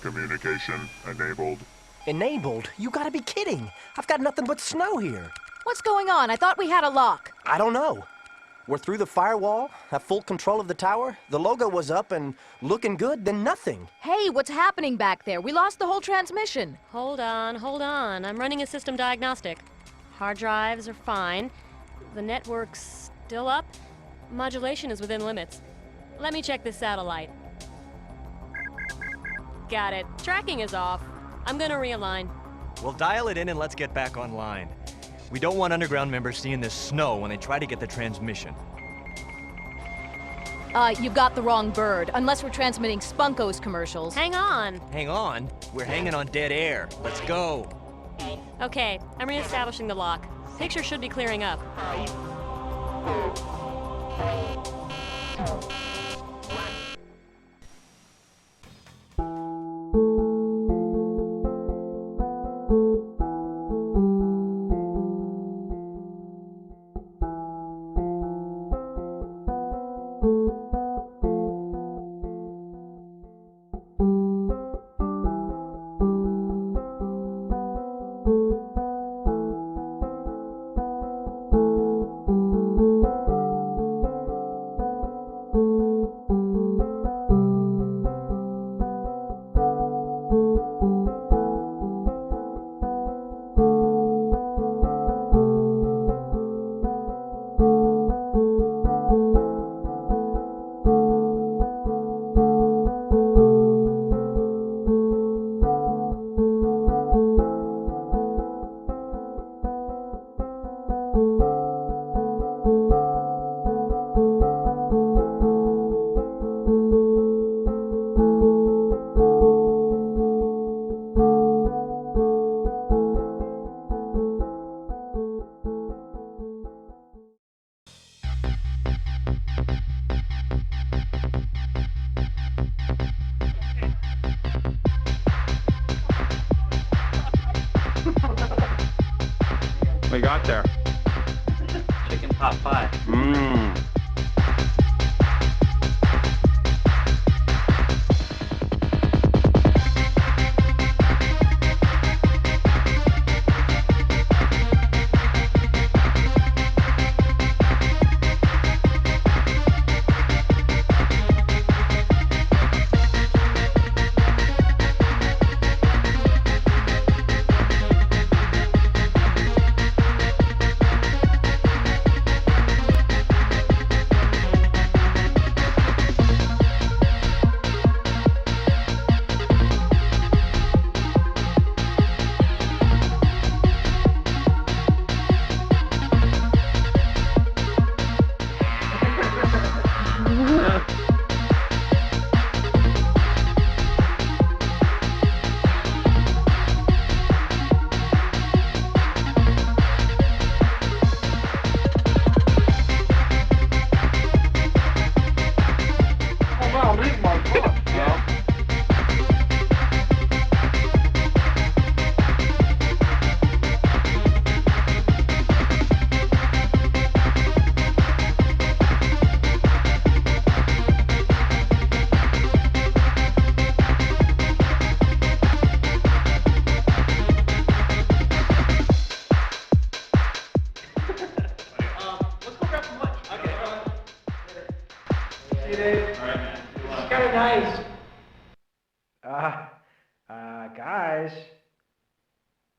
Communication enabled. Enabled? You gotta be kidding. I've got nothing but snow here. What's going on? I thought we had a lock. I don't know. We're through the firewall, have full control of the tower, the logo was up and looking good, then nothing. Hey, what's happening back there? We lost the whole transmission. Hold on. I'm running a system diagnostic. Hard drives are fine. The network's still up. Modulation is within limits. Let me check this satellite. Got it. Tracking is off. I'm gonna realign. We'll dial it in and let's get back online. We don't want underground members seeing this snow when they try to get the transmission. You got the wrong bird, unless we're transmitting Spunko's commercials. Hang on. Hang on. We're hanging on dead air. Let's go. Okay, I'm reestablishing the lock. Picture should be clearing up. We got there. Chicken pot pie. Mmm.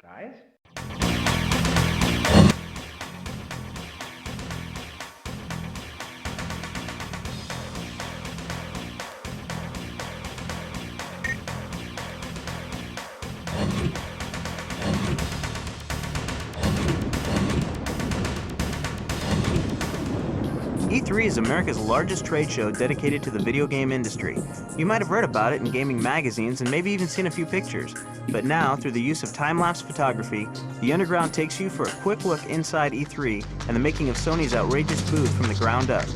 Guys? E3 is America's largest trade show dedicated to the video game industry. You might have read about it in gaming magazines and maybe even seen a few pictures. But now, through the use of time-lapse photography, the Underground takes you for a quick look inside E3 and the making of Sony's outrageous booth from the ground up.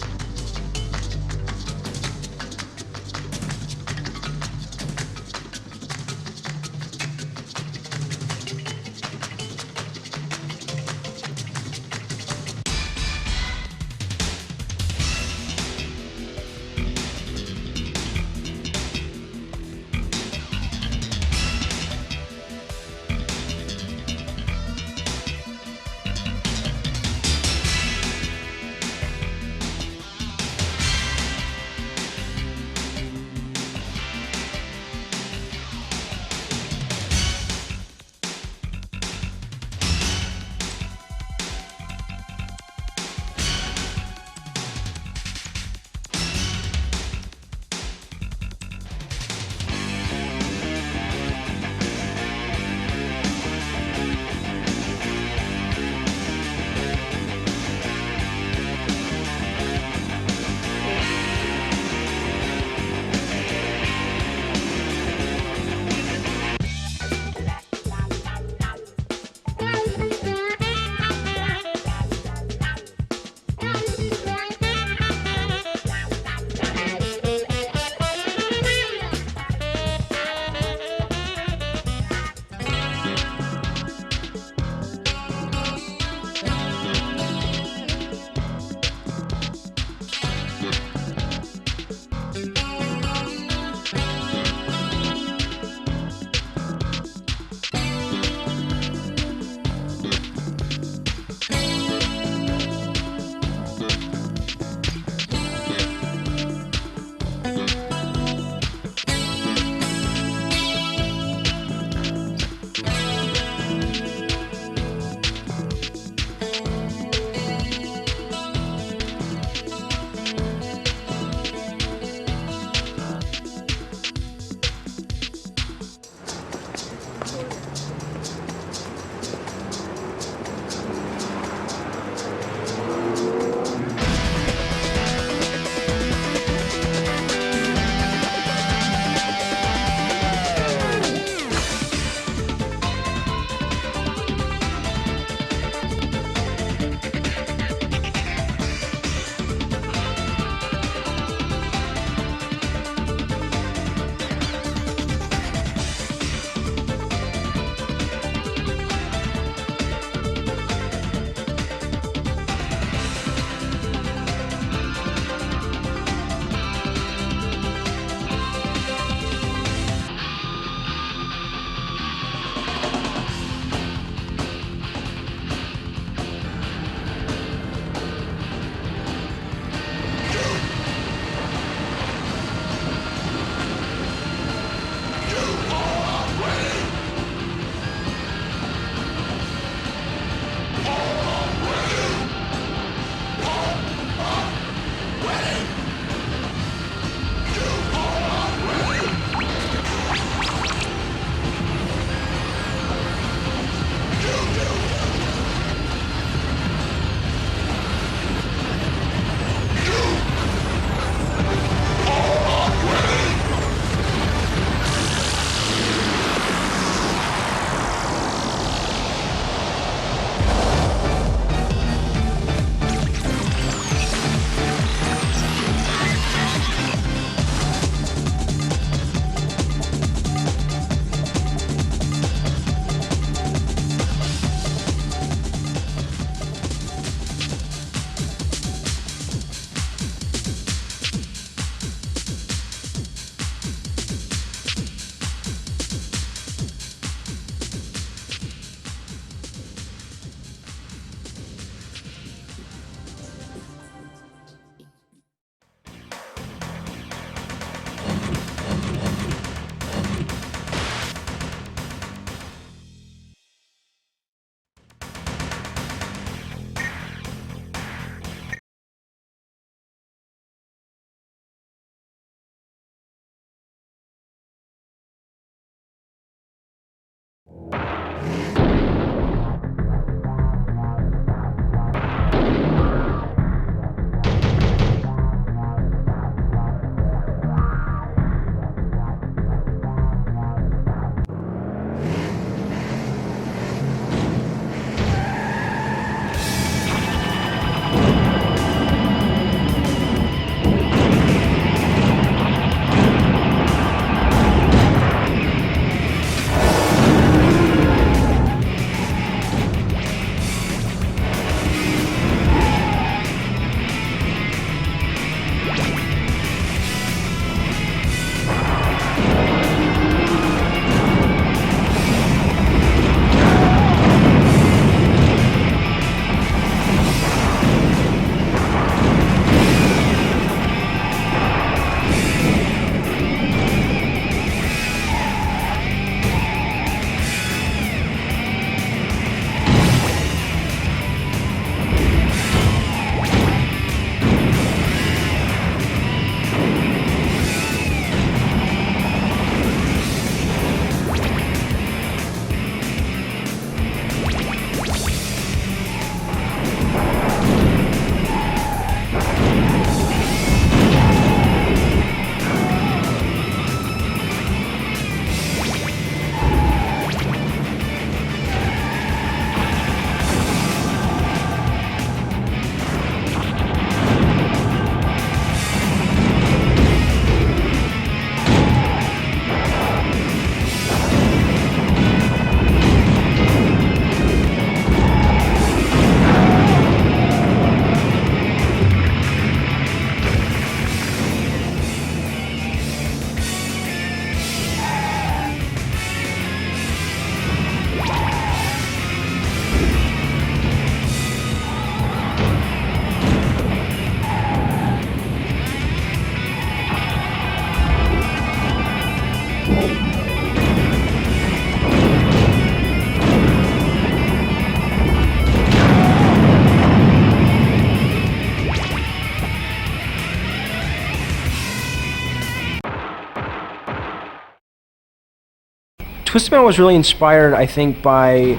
Twisted Metal was really inspired, I think, by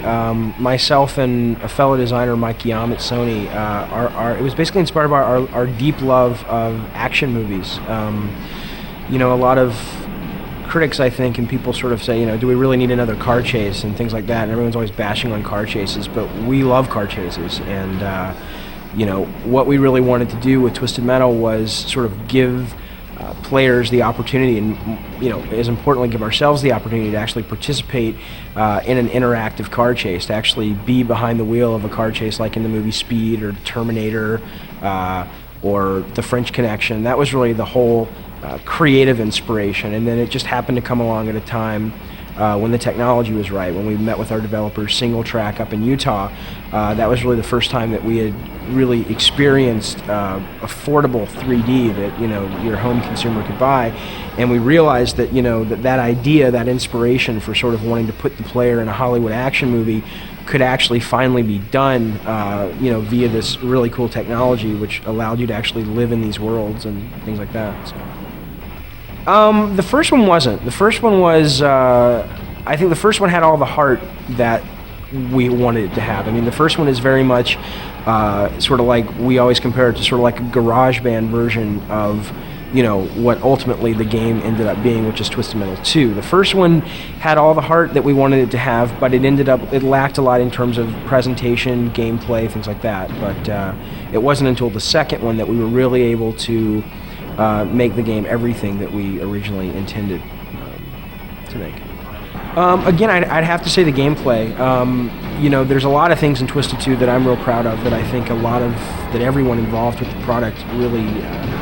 myself and a fellow designer, Mike Yam at Sony. It was basically inspired by our deep love of action movies. You know, a lot of critics, I think, and people sort of say, you know, do we really need another car chase and things like that? And everyone's always bashing on car chases, but we love car chases. And, you know, what we really wanted to do with Twisted Metal was sort of give players the opportunity, and, you know, as importantly, give ourselves the opportunity to actually participate in an interactive car chase, to actually be behind the wheel of a car chase like in the movie Speed or Terminator or The French Connection. That was really the whole creative inspiration, and then it just happened to come along at a time when the technology was right. When we met with our developers, Single Track up in Utah, that was really the first time that we had really experienced affordable 3D that, you know, your home consumer could buy, and we realized that, you know, that idea, that inspiration for sort of wanting to put the player in a Hollywood action movie could actually finally be done, you know, via this really cool technology, which allowed you to actually live in these worlds and things like that. So. The first one wasn't. The first one was, I think the first one had all the heart that we wanted it to have. I mean, the first one is very much sort of like, we always compare it to sort of like a garage band version of, you know, what ultimately the game ended up being, which is Twisted Metal 2. The first one had all the heart that we wanted it to have, but it lacked a lot in terms of presentation, gameplay, things like that. But it wasn't until the second one that we were really able to make the game everything that we originally intended to make. Again, I'd have to say the gameplay. You know, there's a lot of things in Twisted 2 that I'm real proud of, that I think that everyone involved with the product really,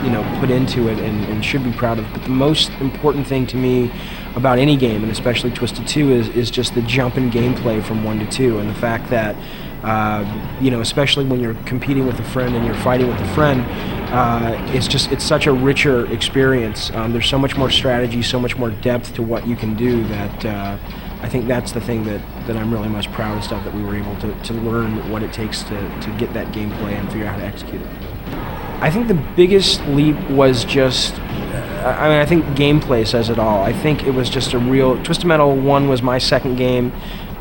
you know, put into it and should be proud of. But the most important thing to me about any game, and especially Twisted 2, is just the jump in gameplay from 1 to 2, and the fact that, you know, especially when you're competing with a friend and you're fighting with a friend, it's such a richer experience. There's so much more strategy, so much more depth to what you can do, that I think that's the thing that I'm really most proudest of, that we were able to learn what it takes to get that gameplay and figure out how to execute it. I think the biggest leap was just, I mean, I think gameplay says it all. I think it was just a real, Twisted Metal 1 was my second game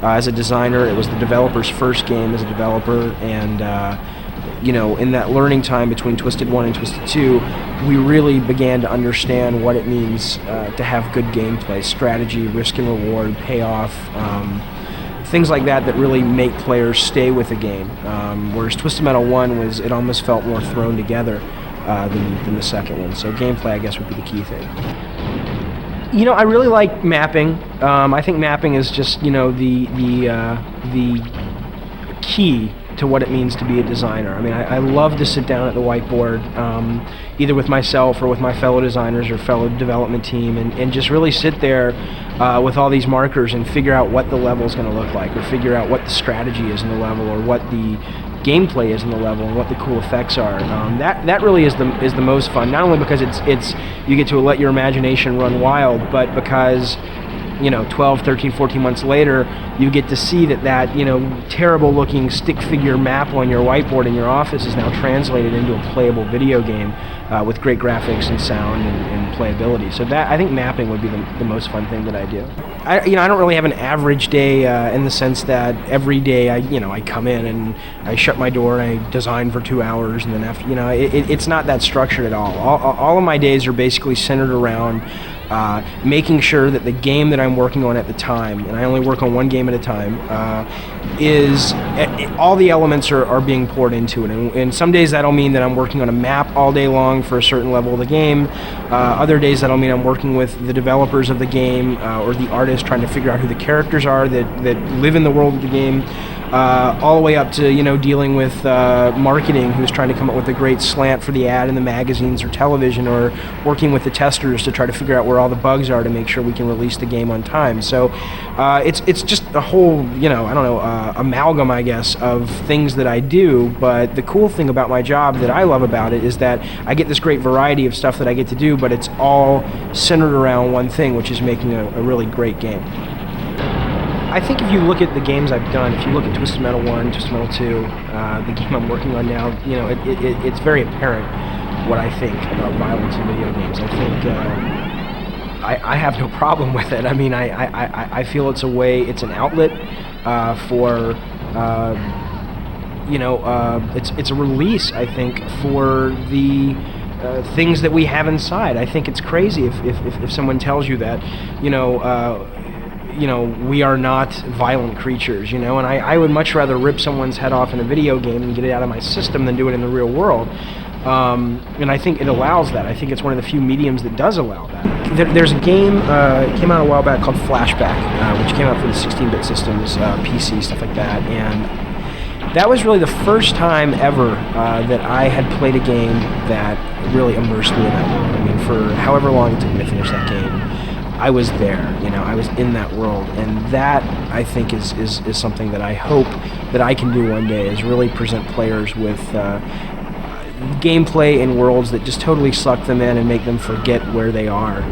as a designer. It was the developer's first game as a developer, and you know, in that learning time between Twisted 1 and Twisted 2, we really began to understand what it means to have good gameplay, strategy, risk and reward, payoff, things like that really make players stay with the game. Whereas Twisted Metal 1 it almost felt more thrown together than the second one. So gameplay, I guess, would be the key thing. You know, I really like mapping. I think mapping is just, you know, the key to what it means to be a designer. I mean, I love to sit down at the whiteboard, either with myself or with my fellow designers or fellow development team, and just really sit there with all these markers and figure out what the level is going to look like, or figure out what the strategy is in the level, or what the gameplay is in the level, and what the cool effects are. That really is the most fun. Not only because it's you get to let your imagination run wild, but because, you know, 12, 13, 14 months later, you get to see that, you know, terrible looking stick figure map on your whiteboard in your office is now translated into a playable video game with great graphics and sound and playability. So that, I think mapping would be the most fun thing that I do. I don't really have an average day in the sense that every day I come in and I shut my door and I design for 2 hours, and then after, you know, it's not that structured at all. All of my days are basically centered around making sure that the game that I'm working on at the time, and I only work on one game at a time, is all the elements are being poured into it. And some days that'll mean that I'm working on a map all day long for a certain level of the game. Other days that'll mean I'm working with the developers of the game or the artists, trying to figure out who the characters are that live in the world of the game. All the way up to, you know, dealing with marketing, who's trying to come up with a great slant for the ad in the magazines or television, or working with the testers to try to figure out where all the bugs are to make sure we can release the game on time. So it's just a whole, you know, I don't know, amalgam, I guess, of things that I do. But the cool thing about my job that I love about it is that I get this great variety of stuff that I get to do, but it's all centered around one thing, which is making a really great game. I think if you look at the games I've done, if you look at Twisted Metal 1, Twisted Metal 2, the game I'm working on now, you know, it's very apparent what I think about violence in video games. I have no problem with it. I mean, I feel it's a way, it's an outlet for, it's a release, I think, for the things that we have inside. I think it's crazy if someone tells you that, we are not violent creatures, and I would much rather rip someone's head off in a video game and get it out of my system than do it in the real world. And I think it allows that. I think it's one of the few mediums that does allow that. There's a game, it came out a while back, called Flashback, which came out for the 16-bit systems, PC, stuff like that, and that was really the first time ever that I had played a game that really immersed me in that world. I mean, for however long it took me to finish that game, I was there, I was in that world, and that, I think, is something that I hope that I can do one day, is really present players with gameplay in worlds that just totally suck them in and make them forget where they are.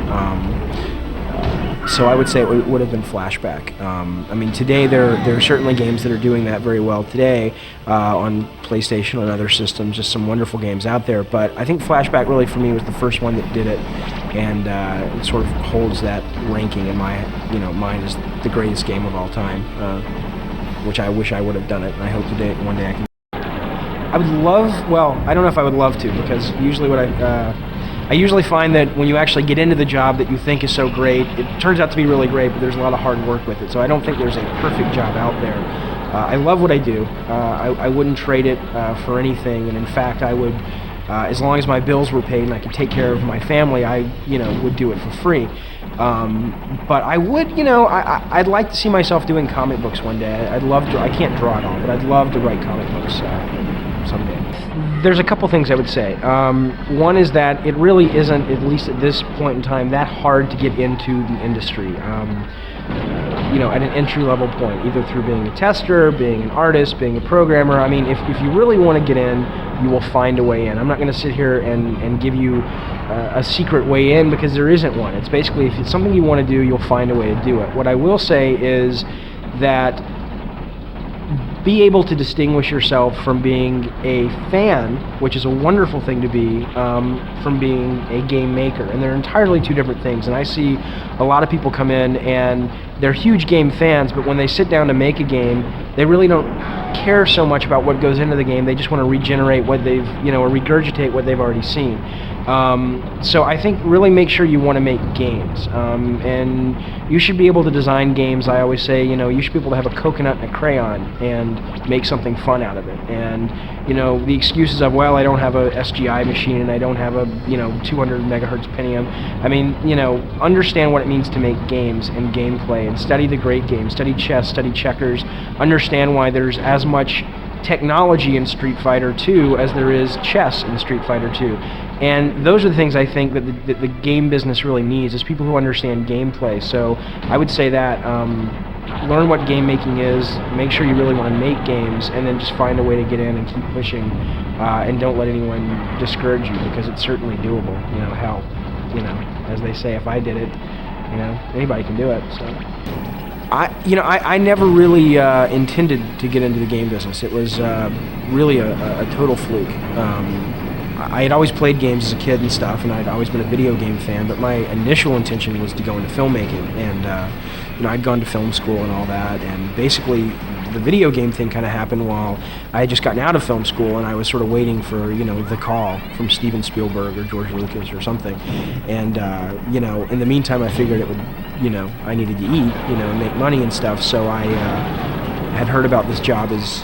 So I would say it would have been Flashback. I mean, today there are certainly games that are doing that very well today on PlayStation and other systems, just some wonderful games out there, but I think Flashback really for me was the first one that did it, and it sort of holds that ranking in my mind as the greatest game of all time, which I wish I would have done it, and I hope one day I can. I would love, well, I don't know if I would love to, because usually what I usually find that when you actually get into the job that you think is so great, it turns out to be really great, but there's a lot of hard work with it. So I don't think there's a perfect job out there. I love what I do. I wouldn't trade it for anything, and in fact, I would, as long as my bills were paid and I could take care of my family, I, would do it for free. But I would, I'd like to see myself doing comic books one day. I'd love to. I can't draw at all, but I'd love to write comic books someday. There's a couple things I would say. One is that it really isn't, at least at this point in time, that hard to get into the industry. At an entry-level point, either through being a tester, being an artist, being a programmer. I mean, if you really want to get in, you will find a way in. I'm not going to sit here and give you a secret way in, because there isn't one. It's basically, if it's something you want to do, you'll find a way to do it. What I will say is that be able to distinguish yourself from being a fan, which is a wonderful thing to be, from being a game maker. And they're entirely two different things. And I see a lot of people come in and they're huge game fans, but when they sit down to make a game, they really don't care so much about what goes into the game. They just want to regenerate what they've, or regurgitate what they've already seen. So I think really make sure you want to make games, and you should be able to design games. I always say, you should be able to have a coconut and a crayon and make something fun out of it. And the excuses of, well, I don't have a SGI machine and I don't have a 200 megahertz Pentium. I mean, understand what it means to make games and gameplay, and study the great games. Study chess, study checkers. Understand why there's as much technology in Street Fighter 2 as there is chess in Street Fighter 2. And those are the things I think that the game business really needs, is people who understand gameplay. So I would say that learn what game making is, make sure you really want to make games, and then just find a way to get in and keep pushing, and don't let anyone discourage you, because it's certainly doable. Hell, as they say, if I did it, anybody can do it. So I never really intended to get into the game business. It was really a total fluke. I had always played games as a kid and stuff, and I'd always been a video game fan, but my initial intention was to go into filmmaking, and I'd gone to film school and all that, and basically the video game thing kind of happened while I had just gotten out of film school, and I was sort of waiting for, the call from Steven Spielberg or George Lucas or something, and, in the meantime I figured it would, I needed to eat, and make money and stuff, so I had heard about this job as,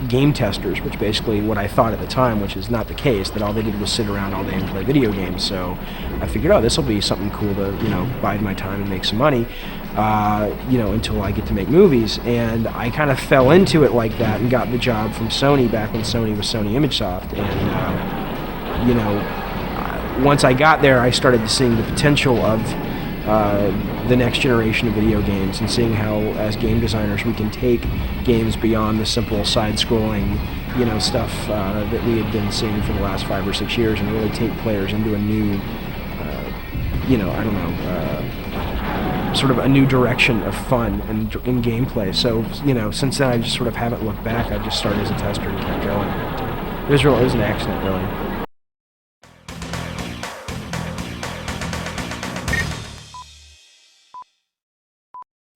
game testers, which basically what I thought at the time, which is not the case, that all they did was sit around all day and play video games. So I figured, this will be something cool to, bide my time and make some money, until I get to make movies. And I kind of fell into it like that and got the job from Sony back when Sony was Sony ImageSoft. And, once I got there, I started seeing the potential of the next generation of video games, and seeing how, as game designers, we can take games beyond the simple side-scrolling, stuff that we had been seeing for the last 5 or 6 years, and really take players into a new, sort of a new direction of fun and in gameplay. So, since then I just sort of haven't looked back. I just started as a tester and kept going. It was an accident, really.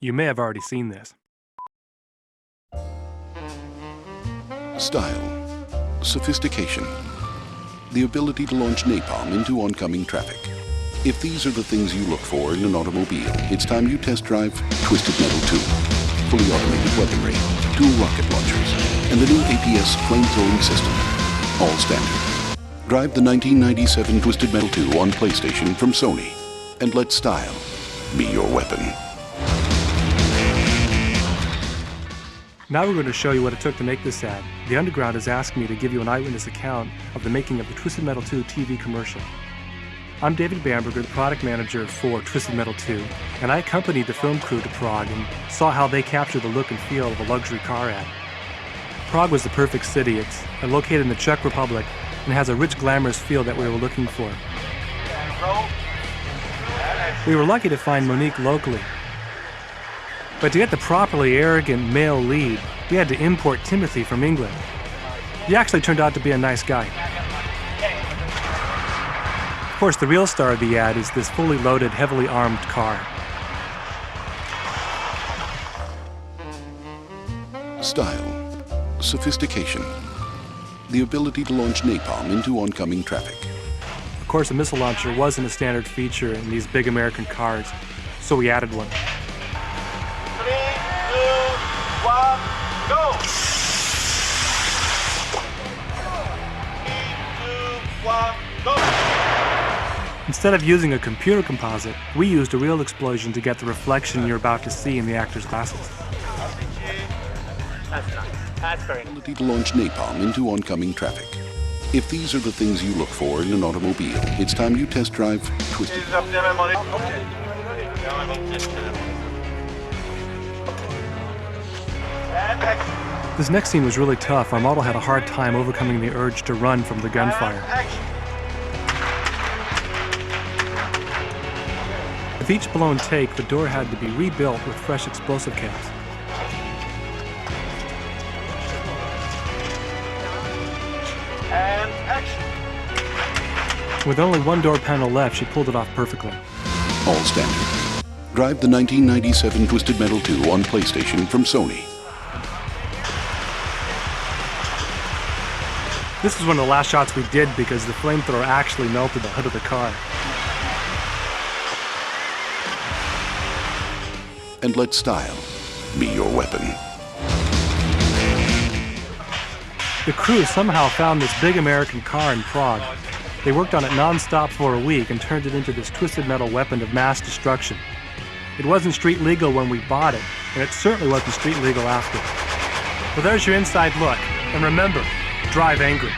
You may have already seen this. Style, sophistication, the ability to launch napalm into oncoming traffic. If these are the things you look for in an automobile, it's time you test drive Twisted Metal 2. Fully automated weaponry, dual rocket launchers, and the new APS flamethrowing system. All standard. Drive the 1997 Twisted Metal 2 on PlayStation from Sony, and let style be your weapon. Now we're going to show you what it took to make this ad. The Underground has asked me to give you an eyewitness account of the making of the Twisted Metal 2 TV commercial. I'm David Bamberger, the product manager for Twisted Metal 2, and I accompanied the film crew to Prague and saw how they captured the look and feel of a luxury car ad. Prague was the perfect city. It's located in the Czech Republic and has a rich, glamorous feel that we were looking for. We were lucky to find Monique locally. But to get the properly arrogant male lead, we had to import Timothy from England. He actually turned out to be a nice guy. Of course, the real star of the ad is this fully loaded, heavily armed car. Style, sophistication, the ability to launch napalm into oncoming traffic. Of course, a missile launcher wasn't a standard feature in these big American cars, so we added one. 3, 2, 1, go! 3, 2, 1, go! Instead of using a computer composite, we used a real explosion to get the reflection you're about to see in the actor's glasses. That's nice. That's very nice. Ability to launch napalm into oncoming traffic. If these are the things you look for in an automobile, it's time you test drive Twisted. This next scene was really tough. Our model had a hard time overcoming the urge to run from the gunfire. With each blown take, the door had to be rebuilt with fresh explosive caps. And action! With only one door panel left, she pulled it off perfectly. All standard. Drive the 1997 Twisted Metal 2 on PlayStation from Sony. This is one of the last shots we did because the flamethrower actually melted the hood of the car. And let style be your weapon. The crew somehow found this big American car in Prague. They worked on it non-stop for a week and turned it into this twisted metal weapon of mass destruction. It wasn't street legal when we bought it, and it certainly wasn't street legal after. Well, there's your inside look. And remember, drive angry.